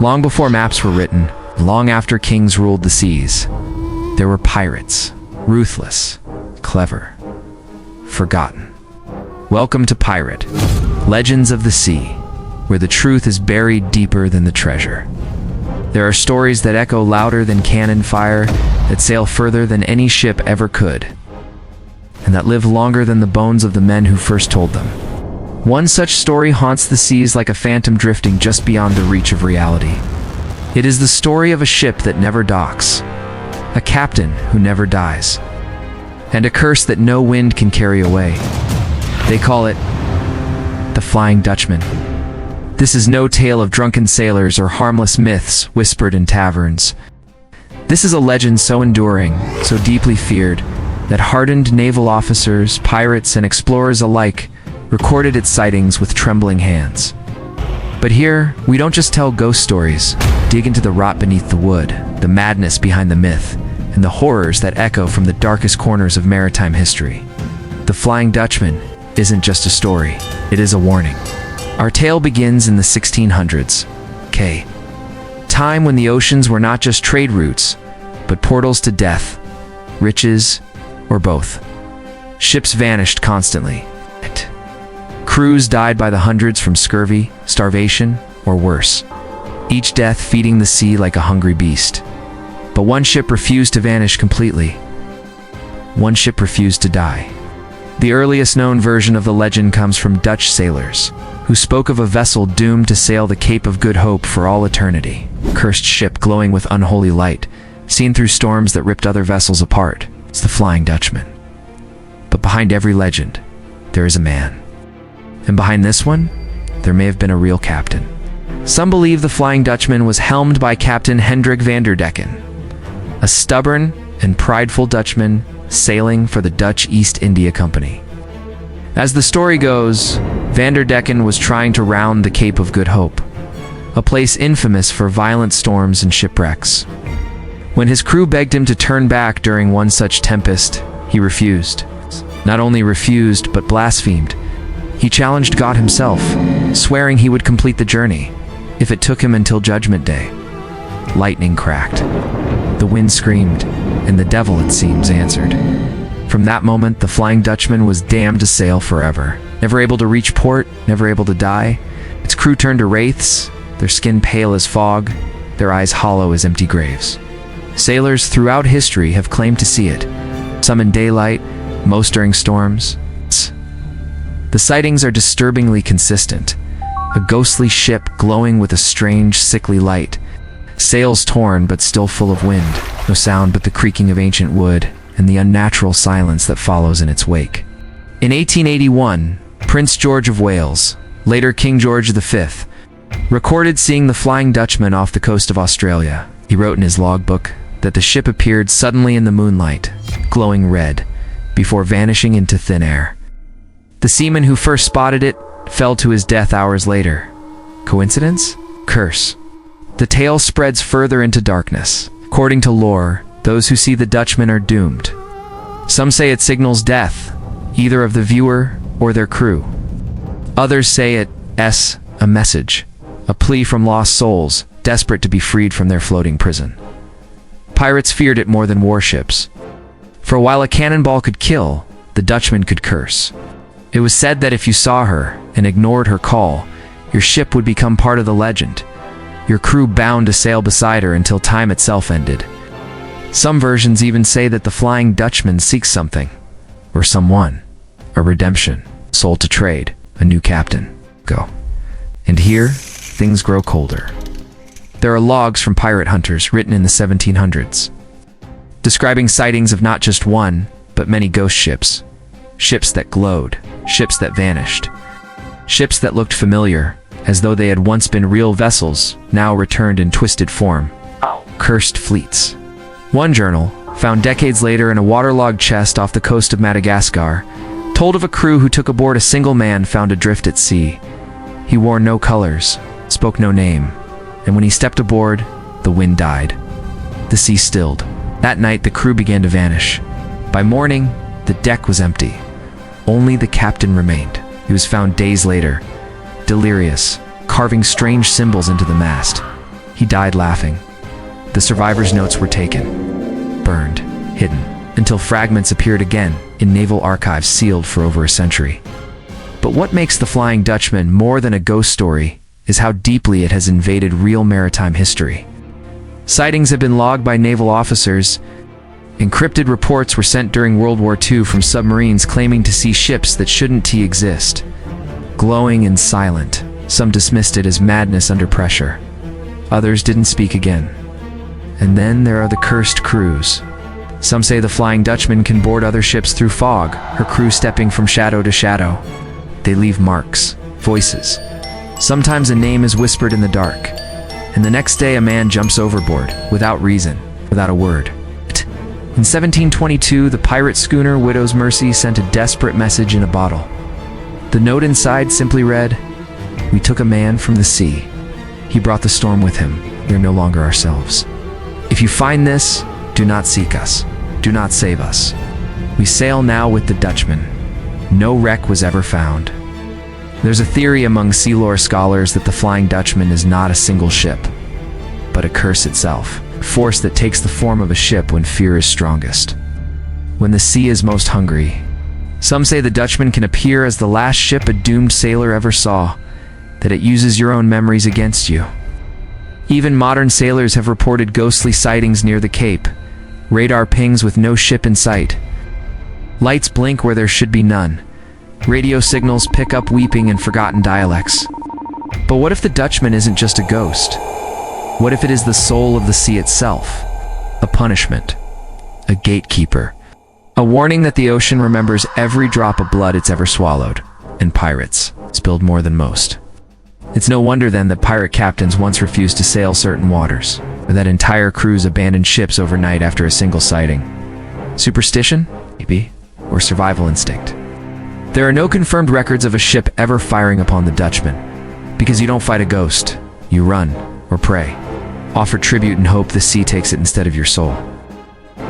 Long before maps were written, long after kings ruled the seas, there were pirates, ruthless, clever, forgotten. Welcome to Pirate, Legends of the Sea, where the truth is buried deeper than the treasure. There are stories that echo louder than cannon fire, that sail further than any ship ever could, and that live longer than the bones of the men who first told them. One such story haunts the seas like a phantom drifting just beyond the reach of reality. It is the story of a ship that never docks, a captain who never dies, and a curse that no wind can carry away. They call it the Flying Dutchman. This is no tale of drunken sailors or harmless myths whispered in taverns. This is a legend so enduring, so deeply feared, that hardened naval officers, pirates, and explorers alike recorded its sightings with trembling hands. But here, we don't just tell ghost stories, dig into the rot beneath the wood, the madness behind the myth, and the horrors that echo from the darkest corners of maritime history. The Flying Dutchman isn't just a story, it is a warning. Our tale begins in the 1600s, time when the oceans were not just trade routes, but portals to death, riches, or both. Ships vanished constantly. Crews died by the hundreds from scurvy, starvation, or worse, each death feeding the sea like a hungry beast. But one ship refused to vanish completely. One ship refused to die. The earliest known version of the legend comes from Dutch sailors, who spoke of a vessel doomed to sail the Cape of Good Hope for all eternity. A cursed ship glowing with unholy light, seen through storms that ripped other vessels apart. It's the Flying Dutchman. But behind every legend, there is a man. And behind this one, there may have been a real captain. Some believe the Flying Dutchman was helmed by Captain Hendrik van der Decken, a stubborn and prideful Dutchman sailing for the Dutch East India Company. As the story goes, Van der Decken was trying to round the Cape of Good Hope, a place infamous for violent storms and shipwrecks. When his crew begged him to turn back during one such tempest, he refused. Not only refused, but blasphemed. He challenged God himself, swearing he would complete the journey, if it took him until Judgment Day. Lightning cracked. The wind screamed, and the devil, it seems, answered. From that moment, the Flying Dutchman was damned to sail forever. Never able to reach port, never able to die. Its crew turned to wraiths, their skin pale as fog, their eyes hollow as empty graves. Sailors throughout history have claimed to see it, some in daylight, most during storms. The sightings are disturbingly consistent. A ghostly ship glowing with a strange, sickly light. Sails torn but still full of wind. No sound but the creaking of ancient wood and the unnatural silence that follows in its wake. In 1881, Prince George of Wales, later King George V, recorded seeing the Flying Dutchman off the coast of Australia. He wrote in his logbook that the ship appeared suddenly in the moonlight, glowing red, before vanishing into thin air. The seaman who first spotted it fell to his death hours later. Coincidence? Curse. The tale spreads further into darkness. According to lore, those who see the Dutchman are doomed. Some say it signals death, either of the viewer or their crew. Others say it's a message, a plea from lost souls, desperate to be freed from their floating prison. Pirates feared it more than warships. For while a cannonball could kill, the Dutchman could curse. It was said that if you saw her and ignored her call, your ship would become part of the legend, your crew bound to sail beside her until time itself ended. Some versions even say that the Flying Dutchman seeks something, or someone, a redemption, soul to trade, a new captain. Go. And here, things grow colder. There are logs from pirate hunters written in the 1700s, describing sightings of not just one, but many ghost ships. Ships that glowed, ships that vanished, ships that looked familiar, as though they had once been real vessels, now returned in twisted form. Cursed fleets. One journal, found decades later in a waterlogged chest off the coast of Madagascar, told of a crew who took aboard a single man found adrift at sea. He wore no colors, spoke no name, and when he stepped aboard, the wind died. The sea stilled. That night, the crew began to vanish. By morning, the deck was empty. Only the captain remained. He was found days later, delirious, carving strange symbols into the mast. He died laughing. The survivors' notes were taken, burned, hidden, until fragments appeared again in naval archives sealed for over a century. But what makes the Flying Dutchman more than a ghost story is how deeply it has invaded real maritime history. Sightings have been logged by naval officers. Encrypted reports were sent during World War II from submarines claiming to see ships that shouldn't exist. Glowing and silent, some dismissed it as madness under pressure. Others didn't speak again. And then there are the cursed crews. Some say the Flying Dutchman can board other ships through fog, her crew stepping from shadow to shadow. They leave marks, voices. Sometimes a name is whispered in the dark, and the next day a man jumps overboard, without reason, without a word. In 1722, the pirate schooner Widow's Mercy sent a desperate message in a bottle. The note inside simply read, "We took a man from the sea. He brought the storm with him. We are no longer ourselves. If you find this, do not seek us. Do not save us. We sail now with the Dutchman. No wreck was ever found." There's a theory among sea lore scholars that the Flying Dutchman is not a single ship, but a curse itself, a force that takes the form of a ship when fear is strongest, when the sea is most hungry. Some say the Dutchman can appear as the last ship a doomed sailor ever saw, that it uses your own memories against you. Even modern sailors have reported ghostly sightings near the Cape, radar pings with no ship in sight. Lights blink where there should be none. Radio signals pick up weeping and forgotten dialects. But what if the Dutchman isn't just a ghost? What if it is the soul of the sea itself? A punishment, a gatekeeper, a warning that the ocean remembers every drop of blood it's ever swallowed, and pirates spilled more than most. It's no wonder then that pirate captains once refused to sail certain waters, or that entire crews abandoned ships overnight after a single sighting. Superstition? Maybe. Or survival instinct. There are no confirmed records of a ship ever firing upon the Dutchman, because you don't fight a ghost, you run, or pray. Offer tribute and hope the sea takes it instead of your soul.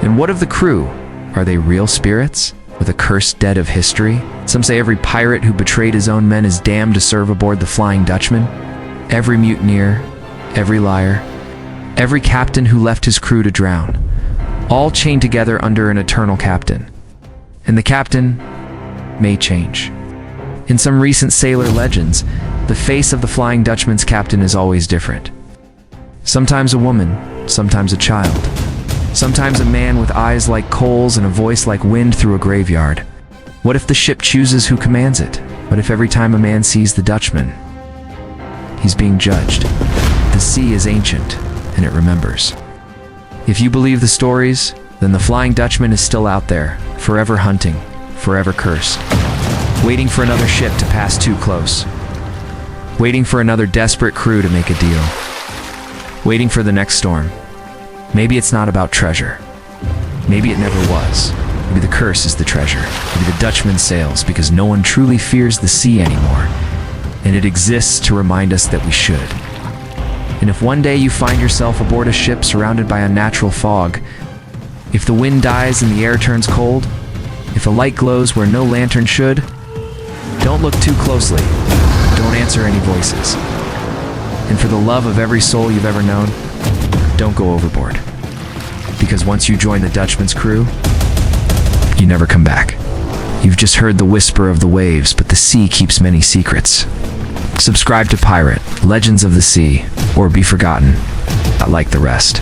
And what of the crew? Are they real spirits, with a cursed debt of history? Some say every pirate who betrayed his own men is damned to serve aboard the Flying Dutchman. Every mutineer, every liar, every captain who left his crew to drown, all chained together under an eternal captain. And the captain may change. In some recent sailor legends, the face of the Flying Dutchman's captain is always different. Sometimes a woman, sometimes a child. Sometimes a man with eyes like coals and a voice like wind through a graveyard. What if the ship chooses who commands it? What if every time a man sees the Dutchman, he's being judged? The sea is ancient, and it remembers. If you believe the stories, then the Flying Dutchman is still out there, forever hunting, forever cursed, waiting for another ship to pass too close, waiting for another desperate crew to make a deal, waiting for the next storm. Maybe it's not about treasure. Maybe it never was. Maybe the curse is the treasure. Maybe the Dutchman sails because no one truly fears the sea anymore, and it exists to remind us that we should. And if one day you find yourself aboard a ship surrounded by unnatural fog, if the wind dies and the air turns cold, if a light glows where no lantern should, don't look too closely. Don't answer any voices. And for the love of every soul you've ever known, don't go overboard. Because once you join the Dutchman's crew, you never come back. You've just heard the whisper of the waves, but the sea keeps many secrets. Subscribe to Pirate, Legends of the Sea, or be forgotten, not like the rest.